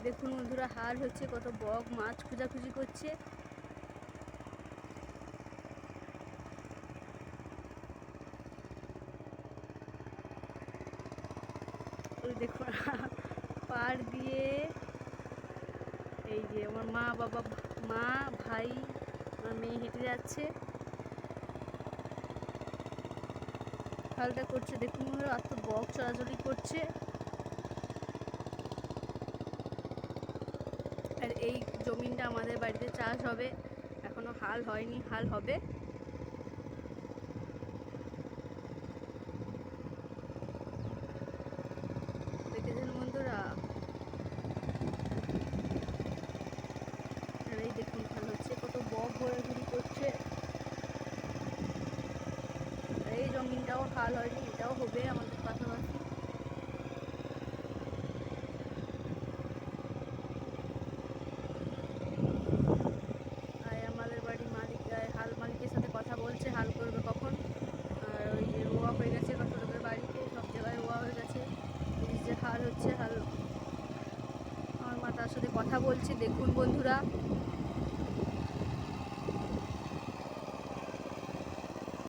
দেখুন বন্ধুরা, হাল হচ্ছে, কত বক মাছ খোঁজাখুঁজি করছে। ওই দেখুন পাড় দিয়ে এই যে আমার মা বাবা, মা ভাই আমার মেয়ে হেঁটে যাচ্ছে, হালটা করছে। দেখুন বন্ধুরা, এত বক চলাচলি করছে। আর এই জমিনটা আমাদের বাড়িতে চাষ হবে, এখনো হাল হয়নি, হাল হবে। দেখেছেন বন্ধুরা, আর এই দেখুন হাল হচ্ছে, কত বক ঘোরাঘুরি করছে। এই জমিনটাও হাল হয়নি, এটাও হবে আমাদের পাশাপাশি। আর আমাদের বাড়ির মালিক হাল মালিকের সাথে কথা বলছে, হাল করবে কখন। আর ওই যে রোয়া হয়ে গেছে কত লোকের বাড়িতে, সব জায়গায় রোয়া হয়ে গেছে। এই যে হাল হচ্ছে, হাল আমার মা তার সাথে কথা বলছে। দেখুন বন্ধুরা,